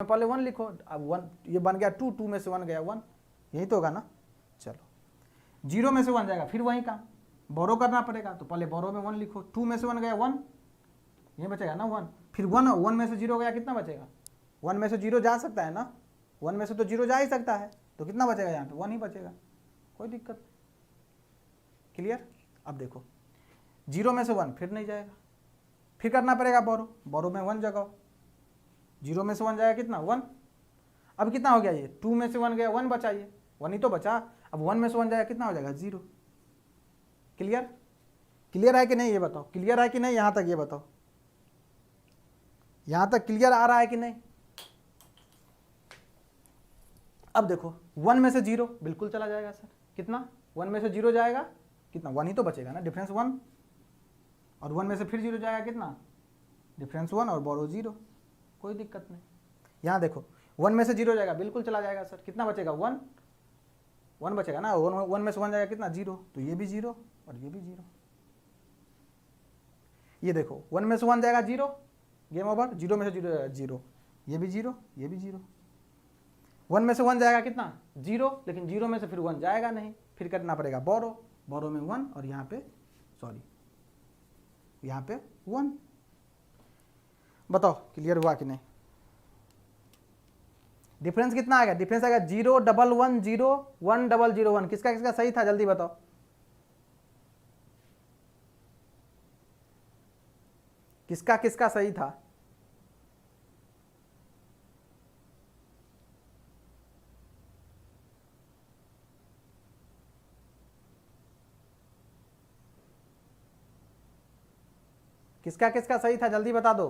पहले 1 लिखो, अब 1 ये बन गया 2, 2 में से 1 गया 1, यही तो होगा ना। चलो 0 में से 1 जाएगा, फिर वही काम बोरो करना पड़ेगा, तो पहले बोरो में 1 लिखो, 2 में से 1 गया 1, ये बचेगा ना 1, फिर 1 में से 0 गया, कितना बचेगा, 1 में से 0 जा सकता है ना, 1 में से तो 0 जा ही सकता है, तो कितना बचेगा यहाँ पे 1 ही बचेगा, कोई दिक्कत नहीं। क्लियर। अब देखो 0 में से 1 फिर नहीं जाएगा, फिर करना पड़ेगा बोरो, बोरो में 1 जगाओ, 0 में से 1 जाएगा कितना 1, अब कितना हो गया ये 2 में से 1 गया 1 बचा, ये 1 ही तो बचा, अब 1 में से 1 जाएगा कितना हो जाएगा 0। क्लियर, क्लियर है कि नहीं ये बताओ, क्लियर है कि नहीं, यहां तक ये बताओ, यहां तक क्लियर आ रहा है कि नहीं। अब देखो 1 में से 0 बिल्कुल चला जाएगा सर, कितना 1 में से 0 जाएगा कितना 1 ही तो बचेगा ना, डिफरेंस 1, और 1 में से फिर 0 जाएगा कितना डिफरेंस 1 और बोरो 0, कोई दिक्कत नहीं। यहां देखो 1 में से 0 जाएगा बिल्कुल चला जाएगा सर, कितना बचेगा 1 बचेगा ना, 1 में से 1 जाएगा कितना 0, तो ये भी 0 और ये भी 0। ये देखो 1 में से 1 जाएगा 0, गेम ओवर, 0 में से 0 जाएगा 0, ये भी 0 ये भी 0, 1 में से 1 जाएगा कितना 0, लेकिन 0 में से फिर 1 जाएगा नहीं, फिर करना पड़ेगा बोरो, बोरो में 1 और यहाँ पे सॉरी यहाँ पे 1। बताओ क्लियर हुआ कि नहीं। डिफरेंस कितना आएगा, डिफरेंस आएगा 0 1 1 0 1 0 0 1, किसका किसका सही था जल्दी बताओ, किसका किसका सही था। किसका किसका सही था जल्दी बता दो।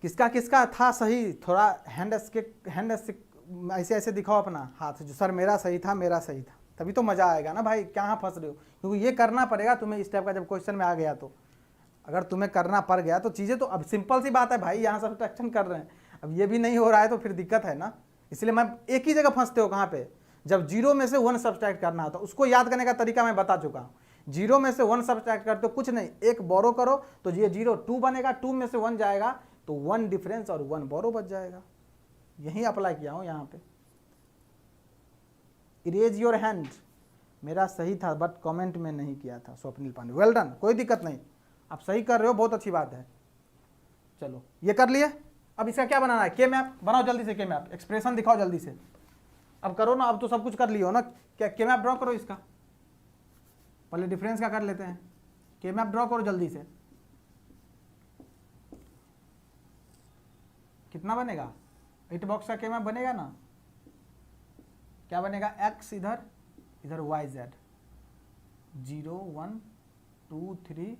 किसका किसका था सही, थोड़ा हैंड ऐसे ऐसे दिखाओ अपना हाथ, जो सर मेरा सही था मेरा सही था, तभी तो मजा आएगा ना भाई, कहाँ फंस रहे हो, क्योंकि ये करना पड़ेगा तुम्हें इस टाइप का, जब क्वेश्चन में आ गया तो अगर तुम्हें करना पड़ गया तो चीज़ें तो अब सिंपल सी बात है भाई, यहाँ सब्ट्रैक्शन कर रहे हैं, अब ये भी नहीं हो रहा है तो फिर दिक्कत है ना, इसलिए मैं एक ही जगह फंसते हो कहाँ पे, जब 0 में से 1 सब्ट्रैक्ट करना होता है, उसको याद करने का तरीका मैं बता चुका हूँ। 0 में से 1 सब्ट्रैक्ट करते हो कुछ नहीं, एक बोरो करो तो ये 0 2 बनेगा, 2 में से 1 जाएगा तो 1 डिफरेंस और 1 बोरो बच जाएगा, यही अप्लाई किया हूँ यहाँ पे। इरेज योर हैंड, मेरा सही था बट कमेंट में नहीं किया था, स्वप्निल पांडे, वेल डन, कोई दिक्कत नहीं, आप सही कर रहे हो, बहुत अच्छी बात है। चलो ये कर लिए, अब इसका क्या बनाना है, के मैप बनाओ जल्दी से, के मैप एक्सप्रेशन दिखाओ जल्दी से, अब करो ना, अब तो सब कुछ कर लियो ना, क्या के मैप ड्रॉ करो इसका, पहले डिफरेंस का कर लेते हैं, के मैप ड्रॉ करो जल्दी से, कितना बनेगा 8 बॉक्स का के मैप बनेगा ना, क्या बनेगा x इधर इधर y z 0 1 2 3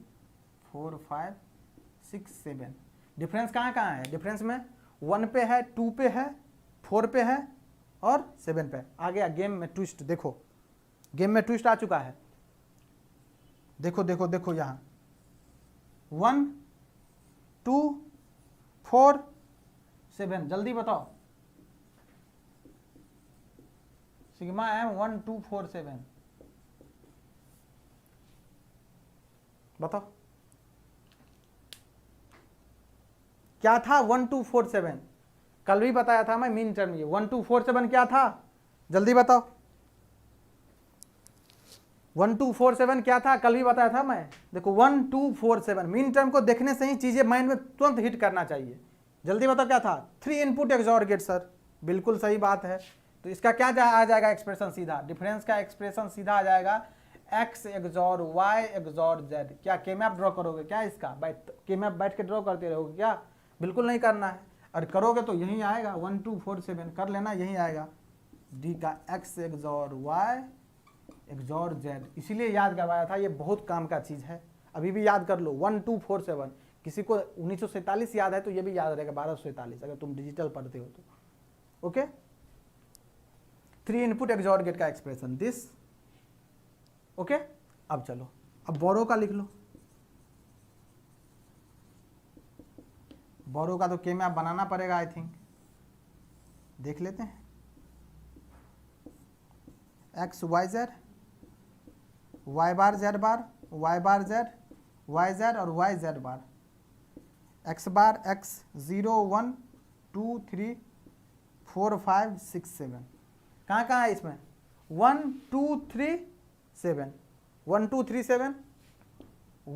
4 5 6 7, डिफरेंस कहाँ कहाँ है, डिफरेंस में 1 पे है, 2 पे है, 4 पे है और 7 पे। आ गया गेम में ट्विस्ट, देखो गेम में ट्विस्ट आ चुका है, देखो देखो देखो यहाँ 1 2 4 7, जल्दी बताओ, सिग्मा एम 1 2 4 7, बताओ क्या था 1 2 4 7, कल भी बताया था मैं मीन टर्म, ये 1 2 4 7 क्या था जल्दी बताओ, 1 2 4 7 क्या था, कल भी बताया था मैं, देखो 1 2 4 7, मीन टर्म को देखने से ही चीजें माइंड में तुरंत हिट करना चाहिए, जल्दी बताओ क्या था, 3 इनपुट एक्सॉर गेट सर, बिल्कुल सही बात है, तो इसका क्या आ जाएगा एक्सप्रेशन सीधा, डिफरेंस का एक्सप्रेशन सीधा आ जाएगा x XOR y XOR z, क्या के मैप ड्रॉ करोगे क्या इसका, के मैप बैठ के ड्रॉ करते रहोगे क्या, बिल्कुल नहीं करना है, और करोगे तो यही आएगा 1 2 4 7 कर लेना, यही आएगा d का x XOR y XOR z, इसीलिए याद करवाया था, ये बहुत काम का चीज़ है, अभी भी याद कर लो 1 2 4 7, किसी को 1947 याद है तो ये भी याद रहेगा 1247, अगर तुम डिजिटल पढ़ते हो तो, ओके। 3 इनपुट एक्सॉर गेट का एक्सप्रेशन दिस, ओके। अब चलो अब बोरो का लिख लो, बोरो का तो के मैप बनाना पड़ेगा आई थिंक, देख लेते हैं, एक्स वाई जेड, वाई बार जेड बार, वाई बार जेड, वाई जेड और वाई जेड बार, एक्स बार एक्स 0 1 2 3 4 5 6 7 कहाँ कहाँ है इसमें 1 2 3 7 1 2 3 7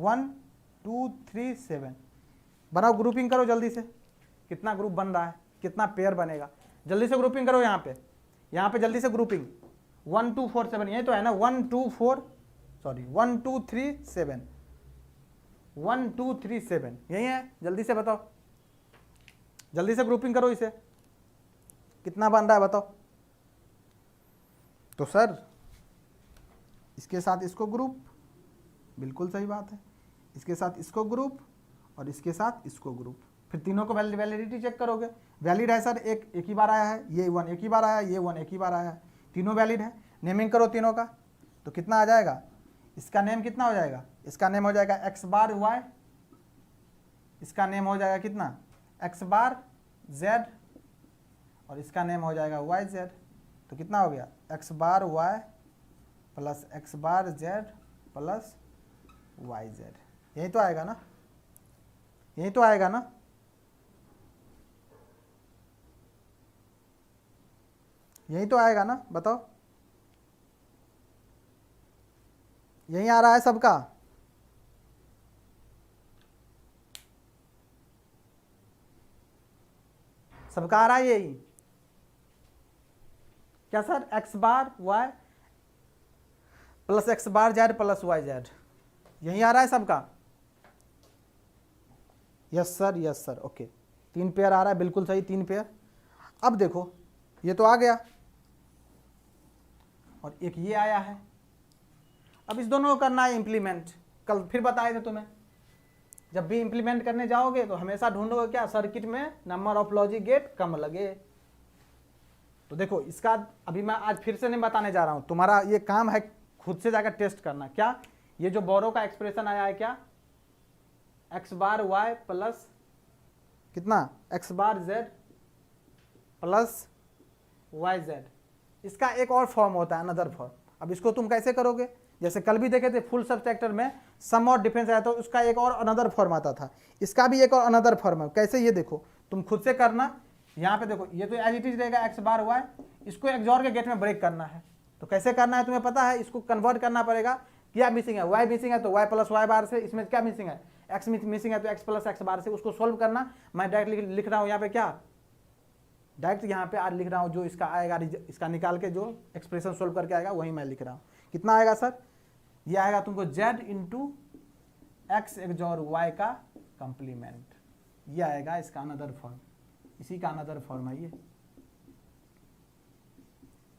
1 2 3 7 बनाओ ग्रुपिंग करो जल्दी से कितना ग्रुप बन रहा है कितना पेयर बनेगा जल्दी से ग्रुपिंग करो यहाँ पे जल्दी से ग्रुपिंग 1 2 4 7 यही तो है ना 1 2 4 सॉरी 1 2 3 7 1 2 3 7 यही है जल्दी से बताओ जल्दी से ग्रुपिंग करो इसे कितना बन रहा है बताओ तो सर इसके साथ इसको ग्रुप बिल्कुल सही बात है इसके साथ इसको ग्रुप और इसके साथ इसको ग्रुप फिर तीनों को वैलिडिटी चेक करोगे वैलिड है सर एक ही बार आया है ये 1 एक ही बार आया ये 1 एक ही बार आया है तीनों वैलिड है नेमिंग करो तीनों का तो कितना आ जाएगा इसका नेम कितना हो जाएगा इसका नेम हो जाएगा एक्स बार वाई इसका नेम हो जाएगा कितना एक्स बार जेड और इसका नेम हो जाएगा वाई जेड तो कितना हो गया x bar Y plus x बार जेड प्लस वाई जेड यही तो आएगा ना यही तो आएगा ना यही तो आएगा ना बताओ यही आ रहा है सबका सबका आ रहा है यही क्या sir x bar Y plus x बार जेड प्लस वाई जेड यही आ रहा है सबका यस सर ओके 3 पेयर आ रहा है बिल्कुल सही 3 पेयर अब देखो ये तो आ गया और एक ये आया है अब इस दोनों को करना है इंप्लीमेंट कल फिर बताए थे तुम्हें जब भी इंप्लीमेंट करने जाओगे तो हमेशा ढूंढोगे क्या सर्किट में नंबर ऑफ लॉजिक गेट कम लगे तो देखो इसका अभी मैं आज फिर से नहीं बताने जा रहा हूं तुम्हारा ये काम है खुद से जाकर टेस्ट करना क्या ये जो बोरो का एक्सप्रेशन आया है क्या एक्स बार वाई प्लस कितना एक्स बार जेड प्लस वाई जेड इसका एक और फॉर्म होता है अनदर फॉर्म अब इसको तुम कैसे करोगे जैसे कल भी देखे थे फुल सब्सट्रैक्टर में सम और डिफरेंस आया तो उसका एक और अनदर फॉर्म आता था इसका भी एक और अनदर फॉर्म है कैसे ये देखो तुम खुद से करना यहाँ पे देखो ये तो एज इट इज रहेगा एक्स बार वाई इसको एक्सऑर के गेट में ब्रेक करना है तो कैसे करना है तुम्हें पता है इसको कन्वर्ट करना पड़ेगा क्या मिसिंग है वाई मिसिंग है तो वाई प्लस वाई बार से इसमें क्या मिसिंग है एक्स मिसिंग है तो एक्स प्लस एक्स बार से उसको सोल्व करना मैं डायरेक्ट लिख रहा हूँ यहाँ पे क्या डायरेक्ट यहाँ पे आज लिख रहा हूँ जो इसका आएगा इसका निकाल के जो एक्सप्रेशन सोल्व करके आएगा वही मैं लिख रहा हूँ कितना आएगा सर ये आएगा तुमको z into X XOR Y का कंप्लीमेंट ये आएगा इसका अनदर फॉर्म इसी का अनदर फॉर्म है ये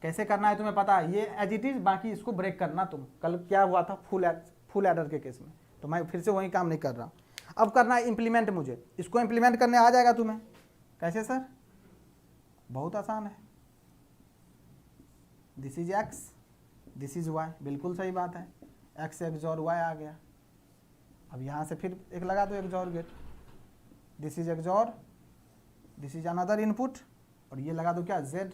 कैसे करना है तुम्हें पता है ये एज इट इज बाकी इसको ब्रेक करना तुम कल क्या हुआ था फुल एडर के केस में तो मैं फिर से वही काम नहीं कर रहा हूँ अब करना है इम्प्लीमेंट मुझे इसको इम्प्लीमेंट करने आ जाएगा तुम्हें कैसे सर बहुत आसान है this is X this is Y बिल्कुल सही बात है एक्स एक्सऑर वाई आ गया अब यहाँ से फिर एक लगा दो XOR get this is XOR this is another input और ये लगा दो क्या जेड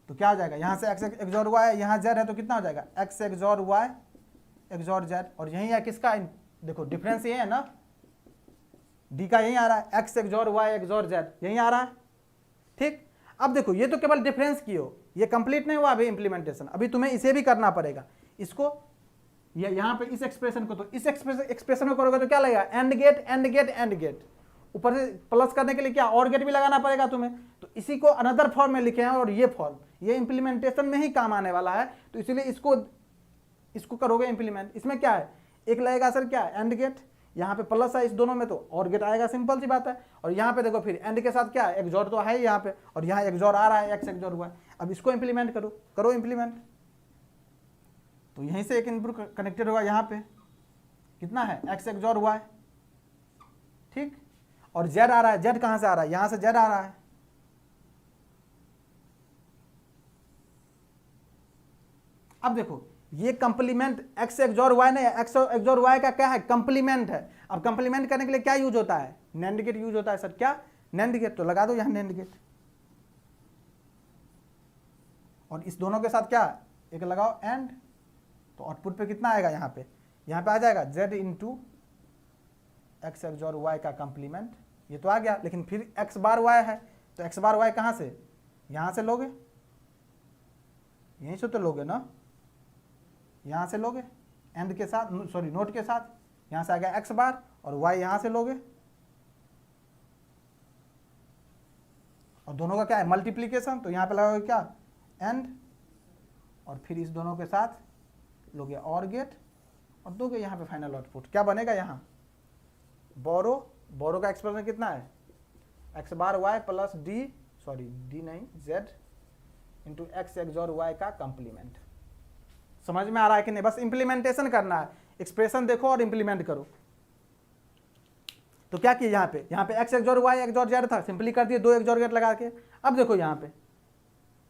तो क्या हो जाएगा यहाँ से एक्स एक्सऑर वाई यहाँ जेड है तो कितना हो जाएगा X XOR Y XOR Z और यही है किसका देखो डिफरेंस ये है ना डी का यही आ रहा है X XOR Y XOR Z यही आ रहा है ठीक अब देखो ये तो केवल डिफरेंस की हो ये कंप्लीट नहीं हुआ अभी इंप्लीमेंटेशन अभी तुम्हें इसे भी करना पड़ेगा इसको ये यहाँ पे इस एक्सप्रेशन को तो इस एक्सप्रेशन को करोगे तो क्या लगेगा AND gate AND gate AND gate ऊपर से प्लस करने के लिए क्या और गेट भी लगाना पड़ेगा तुम्हें तो इसी को अनदर फॉर्म में लिखे हैं और ये फॉर्म ये इंप्लीमेंटेशन में ही काम आने वाला है तो इसीलिए इसको करोगे इंप्लीमेंट इसमें क्या है एक लगेगा सर क्या एंड गेट यहाँ पे प्लस है इस दोनों में तो और गेट आएगा सिंपल सी बात है और यहाँ पे देखो फिर एंड के साथ क्या है एक्सऑर तो है यहाँ पे और यहाँ एक्सऑर आ रहा है एक्स एक्सऑर हुआ है अब इसको इंप्लीमेंट करो इंप्लीमेंट तो यहीं से एक इनपुट कनेक्टेड होगा यहाँ पे कितना है एक्स एक्सऑर हुआ है ठीक और जेड आ रहा है जेड कहाँ से आ रहा है यहाँ से जेड आ रहा है अब देखो ये कंप्लीमेंट एक्स एक्सऑर वाई नहीं एक्स एक्सऑर वाई का क्या है कंप्लीमेंट है अब कंप्लीमेंट करने के लिए क्या यूज होता है नैंड गेट यूज होता है सर क्या नैंड गेट तो लगा दो यहाँ नैंड गेट और इस दोनों के साथ क्या एक लगाओ एंड तो आउटपुट पे कितना आएगा यहाँ पे आ जाएगा z into X XOR Y का कंप्लीमेंट, ये तो आ गया, लेकिन फिर एक्स बार वाई है, तो एक्स बार वाई कहाँ से, यहाँ से लोगे, यहीं से तो लोगे ना, यहाँ से लोगे एंड के साथ, सॉरी नोट के साथ, यहाँ से आ गया एक्स बार और वाई यहाँ से लोगे, और दोनों का क्या है मल्टीप्लीकेशन, तो यहाँ पे लगाओगे क्या एंड, और फिर इस दोनों के साथ लोगे और गेट और दोगे यहाँ पे फाइनल आउटपुट। क्या बनेगा यहाँ बोरो, बोरो का एक्सप्रेशन कितना है X bar Y plus D, sorry D नहीं Z into X XOR Y का कंप्लीमेंट। समझ में आ रहा है कि नहीं, बस इंप्लीमेंटेशन करना है, एक्सप्रेशन देखो और इंप्लीमेंट करो। तो क्या किया यहाँ पे X XOR Y XOR Z था, सिंपली कर दिए 2 एक्सॉर गेट लगा के। अब देखो यहाँ पे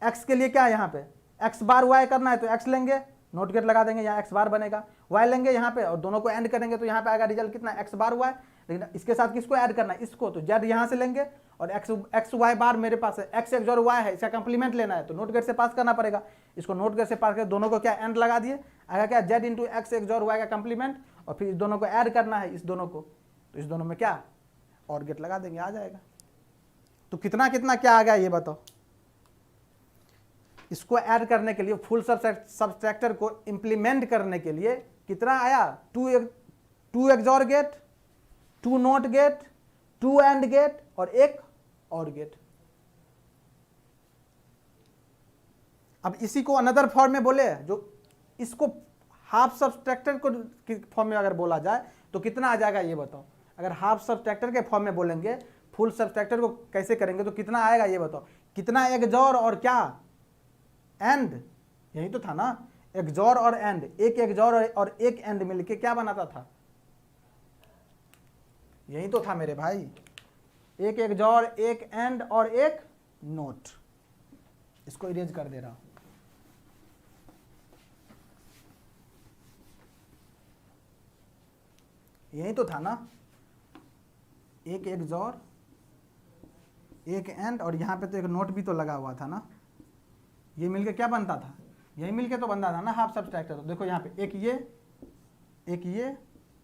एक्स के लिए क्या है, यहाँ पे एक्स बार वाई करना है तो एक्स लेंगे, नोट गेट लगा देंगे, यहाँ एक्स बार बनेगा, वाई लेंगे यहाँ पे और दोनों को एंड करेंगे तो यहाँ पे आएगा रिजल्ट कितना एक्स बार वाई, लेकिन इसके साथ किसको ऐड करना है इसको, तो जेड यहाँ से लेंगे और एक्स वाई बार मेरे पास है, एक्स एक्सॉर वाई है, इसका कंप्लीमेंट लेना है तो नोट गेट से पास करना पड़ेगा, इसको नोट गेट से पास कर दोनों को क्या एंड लगा दिए, आएगा क्या Z into X XOR Y का कंप्लीमेंट, और फिर इस दोनों को ऐड करना है इस दोनों को, तो इस दोनों में क्या और गेट लगा देंगे, आ जाएगा। तो कितना कितना क्या आ गया ये बताओ। इसको ऐड करने के लिए फुल सबट्रैक्टर को इंप्लीमेंट करने के लिए कितना आया, 2 XOR gate, 2 NOT gate, 2 AND gate और 1 और गेट। अब इसी को अनदर फॉर्म में बोले, जो इसको हाफ सबट्रैक्टर को फॉर्म में अगर बोला जाए तो कितना आ जाएगा ये बताओ। अगर हाफ सबट्रैक्टर के फॉर्म में बोलेंगे, फुल सबट्रैक्टर को कैसे करेंगे तो कितना आएगा ये बताओ, कितना एक्सॉर और क्या एंड, यही तो था ना एक्सॉर और एंड, एक एक्सॉर और एक एंड मिलके क्या बनाता था, यही तो था मेरे भाई, एक एक्सॉर एक एंड और एक नोट। इसको इरेज कर दे रहा हूं, यही तो था ना, एक एक्सॉर एक एंड और यहाँ पे तो एक नोट भी तो लगा हुआ था ना, ये मिलके क्या बनता था, यही मिलके तो बनता था ना हाफ सबट्रैक्टर। तो देखो यहाँ पे एक ये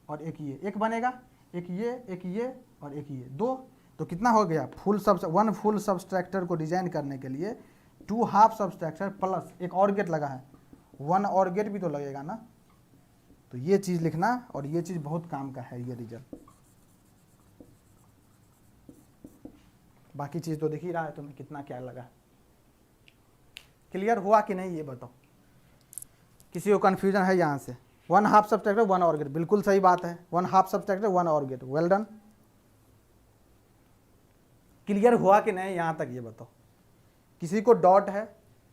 और एक ये, एक बनेगा, एक ये और एक ये, 2, तो कितना हो गया वन फुल सबट्रैक्टर को डिजाइन करने के लिए 2 हाफ सबट्रैक्टर प्लस एक और गेट लगा है, 1 और गेट भी तो लगेगा ना। तो ये चीज़ लिखना, और ये चीज़ बहुत काम का है ये रिजल्ट, बाकी चीज़ तो दिख ही रहा है तुम्हें कितना क्या लगा। क्लियर हुआ कि नहीं ये बताओ, किसी को कन्फ्यूजन है यहाँ से। 1 हाफ सबट्रैक्टर 1 और गेट, बिल्कुल सही बात है, 1 हाफ सबट्रैक्टर 1 और गेट, वेल डन। क्लियर हुआ कि नहीं यहाँ तक ये बताओ। किसी को डॉट है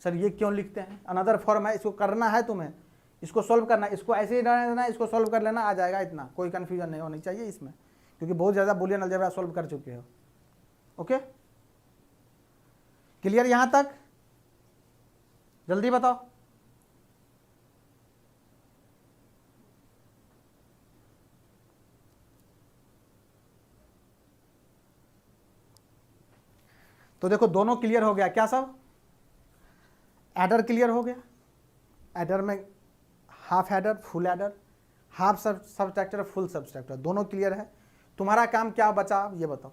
सर ये क्यों लिखते हैं, अनदर फॉर्म है, इसको करना है तुम्हें, इसको सॉल्व करना है, इसको ऐसे ही रहने देना, इसको सॉल्व कर लेना, आ जाएगा इतना, कोई कन्फ्यूजन नहीं होनी चाहिए इसमें, क्योंकि बहुत ज़्यादा बूलियन अलजेब्रा सॉल्व कर चुके हो। ओके क्लियर यहाँ तक, जल्दी बताओ। तो देखो दोनों क्लियर हो गया क्या, सब एडर क्लियर हो गया, एडर में half adder full adder, half subtractor full subtractor, दोनों क्लियर है। तुम्हारा काम क्या बचा ये बताओ,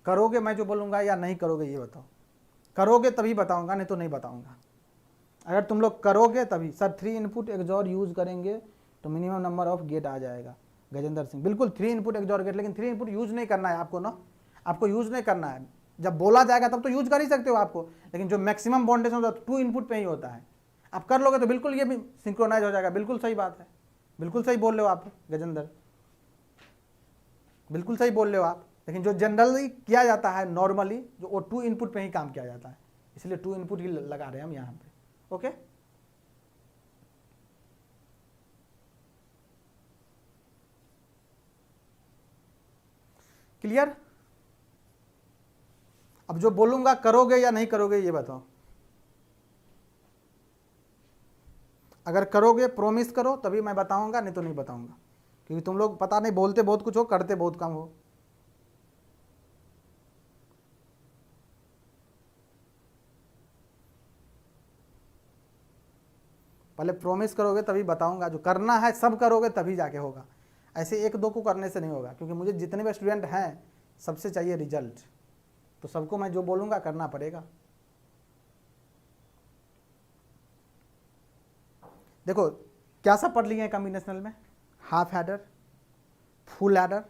करोगे मैं जो बोलूँगा या नहीं करोगे ये बताओ। करोगे तभी बताऊंगा, नहीं तो नहीं बताऊंगा। अगर तुम लोग करोगे तभी, सर 3 इनपुट एक्सॉर यूज़ करेंगे तो मिनिमम नंबर ऑफ गेट आ जाएगा, गजेंद्र सिंह बिल्कुल 3 इनपुट एक्सॉर गेट, लेकिन 3 इनपुट यूज़ नहीं करना है आपको ना, आपको यूज़ नहीं करना है, जब बोला जाएगा तब तो यूज़ कर ही सकते हो आपको, लेकिन जो मैक्सिमम बाउंडेशन होता है 2 इनपुट पे ही होता है। आप कर लोगे तो बिल्कुल ये भी सिंक्रोनाइज हो जाएगा, बिल्कुल सही बात है, बिल्कुल सही बोल रहे हो आप गजेंद्र, बिल्कुल सही बोल रहे हो आप। लेकिन जो जनरली किया जाता है नॉर्मली, जो वो 2 इनपुट पे ही काम किया जाता है, इसलिए 2 इनपुट ही लगा रहे हैं हम यहाँ पे। Okay clear. अब जो बोलूंगा करोगे या नहीं करोगे ये बताओ। अगर करोगे प्रॉमिस करो तभी मैं बताऊंगा, नहीं तो नहीं बताऊंगा, क्योंकि तुम लोग पता नहीं बोलते बहुत कुछ हो, करते बहुत कम हो। पहले प्रॉमिस करोगे तभी बताऊंगा, जो करना है सब करोगे तभी जाके होगा। ऐसे एक दो को करने से नहीं होगा, क्योंकि मुझे जितने भी स्टूडेंट हैं सबसे चाहिए रिजल्ट, तो सबको मैं जो बोलूँगा करना पड़ेगा। देखो क्या सब पढ़ लिए हैं कॉम्बिनेशनल में, half adder, full adder,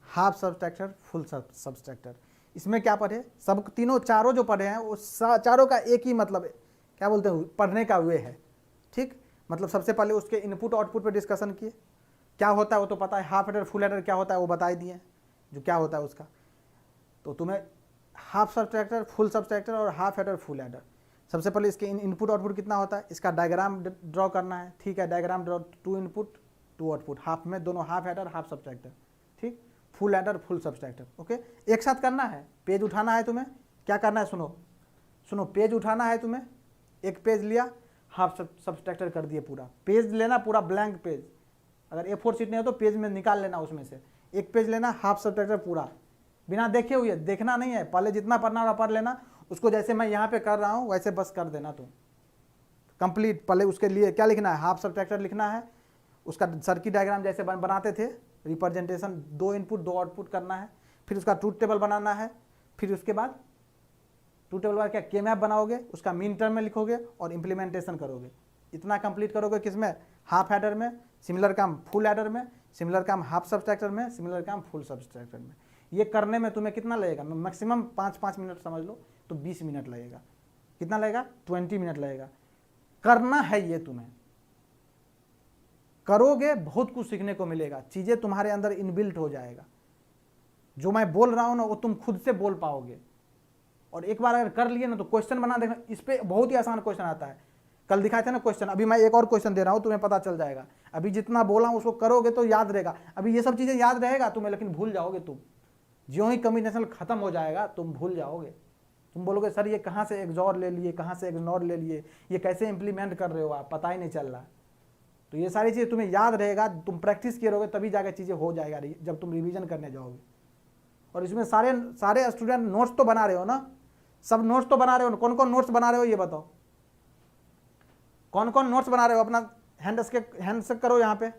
half subtractor, full subtractor. इसमें क्या पढ़े, सब तीनों चारों जो पढ़े हैं वो चारों का एक ही मतलब है, क्या बोलते हैं, पढ़ने का वे है। ठीक, मतलब सबसे पहले उसके इनपुट आउटपुट पे डिस्कशन किए, क्या होता है वो तो पता है, हाफ एडर फुल एडर क्या होता है वो बता ही दिए, जो क्या होता है उसका। तो तुम्हें हाफ सब्सट्रैक्टर, फुल सब्सट्रैक्टर और हाफ एडर फुल एडर, सबसे पहले इसके इनपुट आउटपुट कितना होता है इसका डायग्राम ड्रॉ करना है। ठीक है, diagram draw, 2 input 2 output, half में दोनों, हाफ एडर हाफ सब्सट्रैक्टर। ठीक, full adder full subtractor. Okay, एक साथ करना है, पेज उठाना है तुम्हें, क्या करना है सुनो सुनो, पेज उठाना है तुम्हें, एक पेज लिया, हाफ सब्सट्रैक्टर कर दिए, पूरा पेज लेना, पूरा ब्लैंक पेज, अगर A4 शीट नहीं हो तो पेज में निकाल लेना, उसमें से एक पेज लेना, हाफ सब्सट्रैक्टर पूरा, बिना देखे हुए, देखना नहीं है, पहले जितना पढ़ना होगा पढ़ लेना, उसको जैसे मैं यहाँ पे कर रहा हूँ वैसे बस कर देना तुम कंप्लीट। पहले उसके लिए क्या लिखना है, हाफ सब्सट्रैक्टर लिखना है, उसका सर्किट डायग्राम जैसे बनाते थे, रिप्रेजेंटेशन, 2 इनपुट 2 आउटपुट करना है, फिर उसका ट्रूथ टेबल बनाना है, फिर उसके बाद ट्रूथ टेबल बाद क्या के मैप बनाओगे, उसका मीन टर्म में लिखोगे और इम्प्लीमेंटेशन करोगे। इतना कंप्लीट करोगे किसमें, हाफ एडर में, सिमिलर काम फुल एडर में, सिमिलर काम हाफ सब्सट्रैक्टर में, सिमिलर काम फुल सब्सट्रैक्टर में। ये करने में तुम्हें कितना लगेगा, मैक्सिमम 5-5 मिनट समझ लो, तो 20 मिनट लगेगा। कितना लगेगा, 20 मिनट लगेगा। करना है ये, तुम्हें करोगे बहुत कुछ सीखने को मिलेगा, चीज़ें तुम्हारे अंदर इनबिल्ट हो जाएगा। जो मैं बोल रहा हूँ ना वो तुम खुद से बोल पाओगे, और एक बार अगर कर लिए ना तो क्वेश्चन बना देखना, इस पर बहुत ही आसान क्वेश्चन आता है। कल दिखाए थे ना क्वेश्चन, अभी मैं एक और क्वेश्चन दे रहा हूँ, तुम्हें पता चल जाएगा। अभी जितना बोला हूँ उसको करोगे तो याद रहेगा, अभी ये सब चीज़ें याद रहेगा तुम्हें, लेकिन भूल जाओगे तुम। ज्यों ही कॉम्बिनेशन खत्म हो जाएगा तुम भूल जाओगे, तुम बोलोगे सर ये कहाँ से एक्सॉर ले लिए, कहाँ से इग्नोर ले लिए, ये कैसे इंप्लीमेंट कर रहे हो आप, पता ही नहीं चल रहा। तो ये सारी चीज़ें तुम्हें याद रहेगा, तुम प्रैक्टिस किए रहोगे तभी जाकर चीज़ें हो जाएगा जब तुम रिवीजन करने जाओगे। और इसमें सारे स्टूडेंट नोट्स तो बना रहे हो ना, सब नोट्स तो बना रहे हो। कौन कौन नोट्स बना रहे हो ये बताओ, कौन कौन नोट्स बना रहे हो, अपना हैंड से करो यहाँ पे।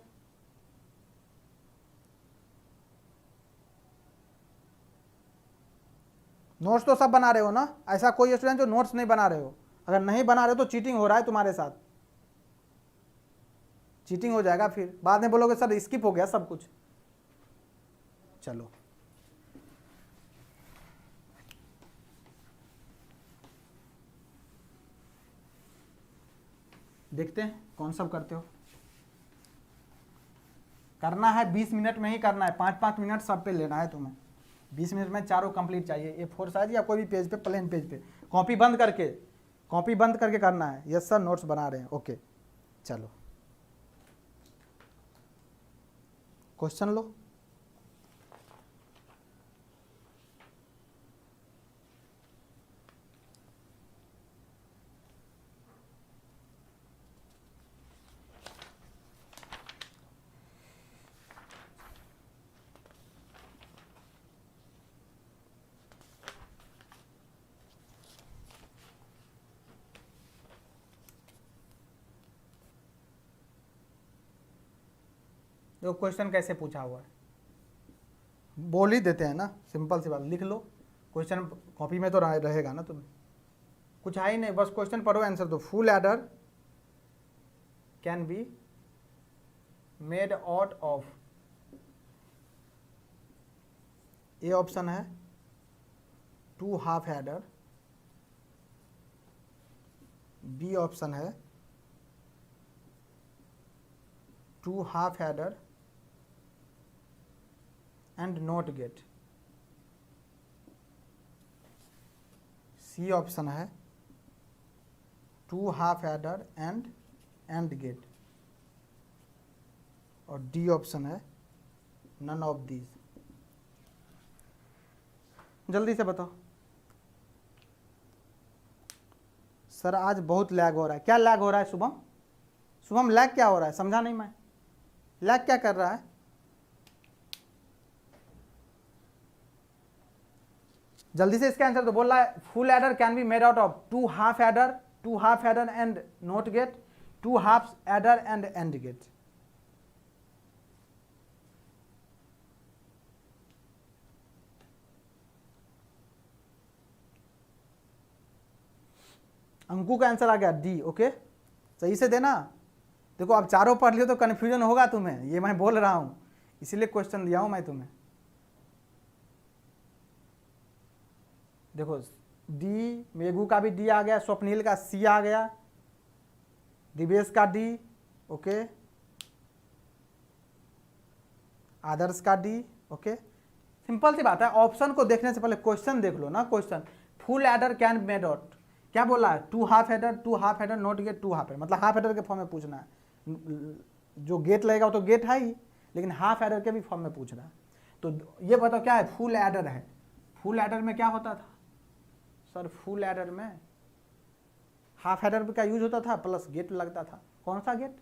नोट्स तो सब बना रहे हो ना, ऐसा कोई स्टूडेंट जो नोट्स नहीं बना रहे हो, अगर नहीं बना रहे हो तो चीटिंग हो रहा है तुम्हारे साथ, चीटिंग हो जाएगा, फिर बाद में बोलोगे सर स्किप हो गया सब कुछ। चलो देखते हैं कौन सब करते हो। करना है 20 मिनट में ही करना है, 5-5 मिनट सब पे लेना है तुम्हें। 20 मिनट में चारों कंप्लीट चाहिए, A4 साइज या कोई भी पेज पे, प्लेन पेज पे, कॉपी बंद करके करना है। यस सर नोट्स बना रहे हैं, ओके। चलो क्वेश्चन लो। देखो क्वेश्चन कैसे पूछा हुआ है, बोल ही देते हैं ना, सिंपल सी बात, लिख लो क्वेश्चन, कॉपी में तो रहेगा ना तुम्हें, कुछ है ही नहीं, बस क्वेश्चन पढ़ो आंसर दो। Full adder can be made out of, A option है 2 हाफ एडर, बी ऑप्शन है 2 half adder and NOT gate, C option है 2 हाफ एडर एंड गेट, और डी ऑप्शन है नन ऑफ दीज। जल्दी से बताओ सर आज बहुत लैग हो रहा है, क्या लैग हो रहा है शुभम, शुभम लैग क्या हो रहा है, समझा नहीं मैं, लैग क्या कर रहा है। जल्दी से इसका आंसर तो बोल रहा है full adder can be made out of 2 half adder and NOT gate, 2 half adder and gate. Anku का आंसर आ गया डी। ओके, सही से देना। देखो अब चारों पढ़ लियो तो कन्फ्यूजन होगा तुम्हें, ये मैं बोल रहा हूँ, इसीलिए क्वेश्चन दिया हूँ मैं तुम्हें। देखो डी, मेघू का भी डी आ गया, स्वप्निल का सी आ गया, दिवेश का डी, ओके, आदर्श का डी। ओके, सिंपल सी बात है, ऑप्शन को देखने से पहले क्वेश्चन देख लो ना। Question, full adder can made out, क्या बोला है? Two half adder NOT gate two half adder, मतलब हाफ एडर के फॉर्म में पूछना है। जो गेट लगेगा वो तो गेट है ही, लेकिन हाफ एडर के भी फॉर्म में पूछ रहा है। तो ये बताओ क्या है? फुल एडर है। फुल एडर में क्या होता था सर? फुल एडर में हाफ एडर का यूज होता था प्लस गेट लगता था। कौन सा गेट?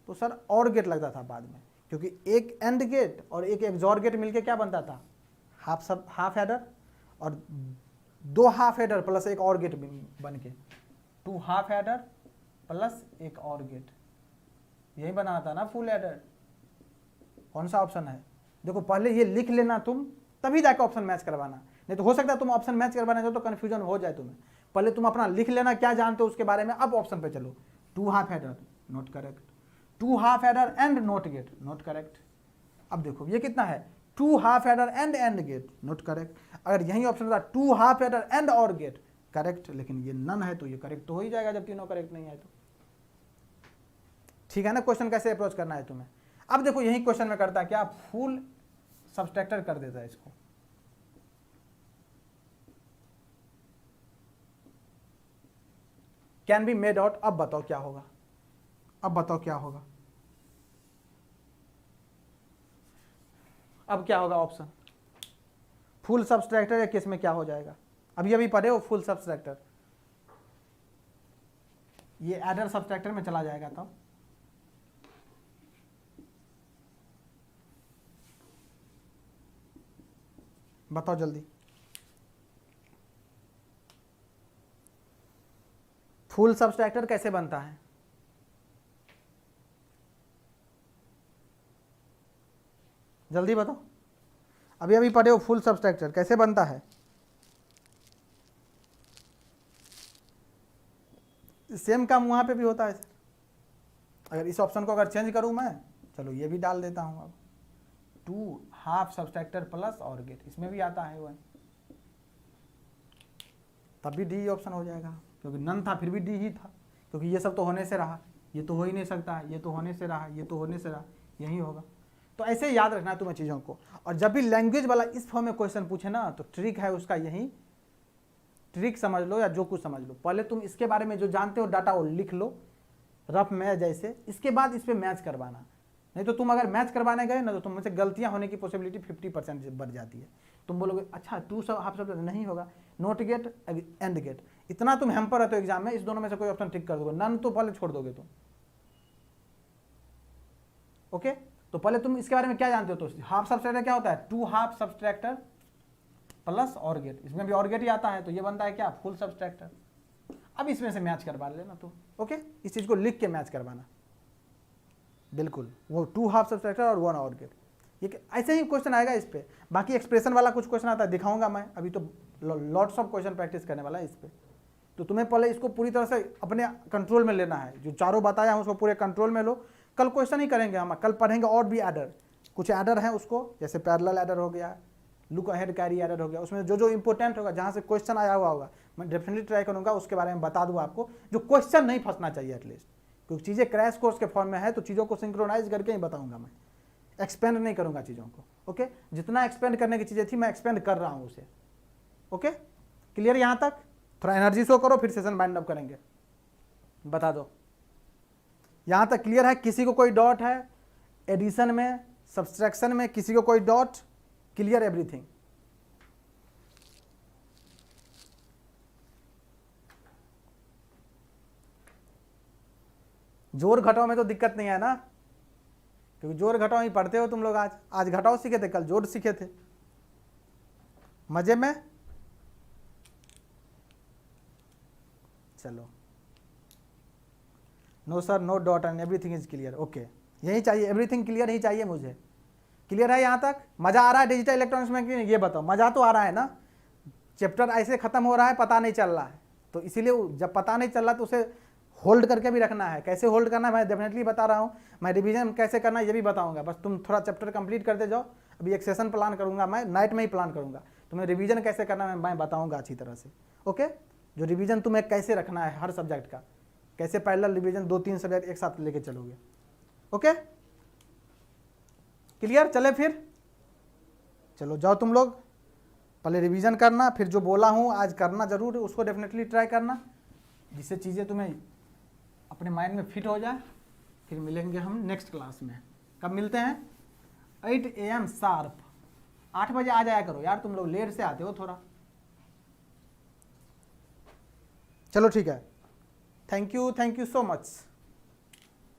तो सर और गेट लगता था बाद में, क्योंकि एक एंड गेट और एक एक्सॉर गेट मिलके क्या बनता था? हाफ एडर, और दो हाफ एडर प्लस एक और गेट बन के टू हाफ एडर प्लस एक और गेट, यही बनाना था ना फुल एडर। कौन सा ऑप्शन है? देखो पहले ये लिख लेना तुम, तभी जाकर ऑप्शन मैच करवाना, नहीं तो हो सकता है तुम ऑप्शन मैच करवाने जाओ तो कन्फ्यूजन हो जाए तुम्हें। पहले तुम अपना लिख लेना क्या जानते हो उसके बारे में, अब ऑप्शन पे चलो। Two half adder not correct, two half adder and NOT gate not correct. अब देखो ये कितना है? Two half adder and gate not correct. अगर यही ऑप्शन था टू हाफ एडर एंड और गेट करेक्ट, लेकिन ये नन है तो ये करेक्ट तो हो ही जाएगा जब तीनों करेक्ट नहीं है तो। ठीक है ना? क्वेश्चन कैसे अप्रोच करना है तुम्हें। अब देखो यही क्वेश्चन में करता है क्या? फुल सब्सट्रैक्टर कर देता है इसको। Can be made out. अब बताओ क्या होगा? अब बताओ क्या होगा? अब क्या होगा ऑप्शन? फुल सब्सट्रैक्टर या केस में क्या हो जाएगा? अभी पढ़े हो फुल सब्सट्रैक्टर, ये एडर सब्सट्रैक्टर में चला जाएगा। तो बताओ जल्दी, फुल सब्सट्रैक्टर कैसे बनता है? जल्दी बताओ। अभी पढ़े हो फुल सब्सट्रैक्टर कैसे बनता है? सेम काम वहां पे भी होता है सर। अगर इस ऑप्शन को अगर चेंज करूं मैं, चलो ये भी डाल देता हूं। अब टू हाफ सब्सट्रैक्टर प्लस और गेट, इसमें भी आता है वही, तब भी डी ऑप्शन हो जाएगा, क्योंकि नन था फिर भी डी ही था, क्योंकि ये सब तो होने से रहा, ये तो हो ही नहीं सकता, ये तो होने से रहा, ये तो होने से रहा, यही होगा। तो ऐसे याद रखना है तुम्हें चीज़ों को। और जब भी लैंग्वेज वाला इस फॉर्म में क्वेश्चन पूछे ना, तो ट्रिक है उसका यही, ट्रिक समझ लो या जो कुछ समझ लो, पहले तुम इसके बारे में जो जानते हो डाटा वो लिख लो रफ में जैसे, इसके बाद इस पर मैच करवाना। नहीं तो तुम अगर मैच करवाने गए ना तो तुमसे गलतियां होने की पॉसिबिलिटी 50% बढ़ जाती है। तुम बोलोगे अच्छा टू सब हाफ सब नहीं होगा, नॉट गेट एंड गेट, इतना तुम हैम्पर रहते हो एग्जाम में, इस दोनों में से कोई ऑप्शन टिक कर दोगे, नन तो पहले छोड़ दोगे तुम। ओके, तो पहले तुम इसके बारे में क्या जानते हो? तो हाफ सब्सट्रैक्टर क्या होता है? टू हाफ सब्सट्रैक्टर प्लस और गेट, इसमें भी और गेट ही आता है, तो ये बनता है क्या? Full subtractor. अब इसमें से मैच करवा लेना तुम। ओके, इस चीज को लिख के मैच करवाना, बिल्कुल वो टू हाफ सब्सट्रैक्टर और वन और गेट, ये ऐसे ही क्वेश्चन आएगा इस पे। बाकी एक्सप्रेशन वाला कुछ क्वेश्चन आता है, दिखाऊंगा मैं, अभी तो लॉट्स ऑफ क्वेश्चन प्रैक्टिस करने वाला है इस पे। तो तुम्हें पहले इसको पूरी तरह से अपने कंट्रोल में लेना है, जो चारों बताया है उसको पूरे कंट्रोल में लो। कल क्वेश्चन ही करेंगे हम, कल पढ़ेंगे और भी एडर, कुछ एडर हैं उसको, जैसे पैरेलल एडर हो गया, लुक अहेड कैरी एडर हो गया, उसमें जो जो इंपॉर्टेंट होगा, जहाँ से क्वेश्चन आया हुआ होगा, मैं डेफिनेटली ट्राई करूँगा उसके बारे में बता दूँ आपको, जो क्वेश्चन नहीं फंसना चाहिए एटलीस्ट, क्योंकि चीज़ें क्रैश कोर्स के फॉर्म में है तो चीज़ों को सिंक्रोनाइज करके ही बताऊँगा मैं, एक्सपेंड नहीं करूँगा चीज़ों को। ओके, जितना एक्सपेंड करने की चीज़ें थी मैं एक्सपेंड कर रहा हूँ उसे। ओके, क्लियर यहाँ तक? थोड़ा एनर्जी शो करो, फिर सेशन बाइंड अप करेंगे। बता दो यहाँ तक क्लियर है? किसी को कोई डॉट है एडिशन में, सब्सट्रैक्शन में, किसी को कोई डॉट? Clear everything? जोड़ घटाओ में तो दिक्कत नहीं है ना, क्योंकि जोड़ घटाओ ही पढ़ते हो तुम लोग। आज घटाओ सीखे थे, कल जोड़ सीखे थे, मजे में। चलो, no sir, no doubt and everything is clear. Okay, यही चाहिए, एवरीथिंग क्लियर ही चाहिए मुझे। क्लियर है यहाँ तक? मजा आ रहा है डिजिटल इलेक्ट्रॉनिक्स में कि नहीं? ये बताओ, मजा तो आ रहा है ना? चैप्टर ऐसे खत्म हो रहा है पता नहीं चल रहा है, तो इसीलिए जब पता नहीं चल रहा तो उसे होल्ड करके भी रखना है। कैसे होल्ड करना है मैं डेफिनेटली बता रहा हूँ, मैं रिवीजन कैसे करना है ये भी बताऊंगा। बस तुम थोड़ा चैप्टर कंप्लीट करते जाओ। अभी एक सेशन प्लान करूंगा, मैं नाइट में ही प्लान करूंगा, तुम्हें रिवीजन कैसे करना है मैं बताऊंगा अच्छी तरह से। ओके, जो रिवीजन तुम्हें कैसे रखना है हर सब्जेक्ट का, कैसे पैरेलल रिवीजन 2-3 सब्जेक्ट एक साथ लेके चलोगे। Okay, clear? चले फिर, चलो जाओ तुम लोग, पहले रिवीजन करना, फिर जो बोला हूँ आज करना जरूर, उसको डेफिनेटली ट्राई करना, जिससे चीज़ें तुम्हें अपने माइंड में फिट हो जाए। फिर मिलेंगे हम नेक्स्ट क्लास में। कब मिलते हैं? 8 AM शार्प। 8 बजे आ जाया करो यार, तुम लोग लेट से आते हो थोड़ा। चलो ठीक है, थैंक यू सो मच।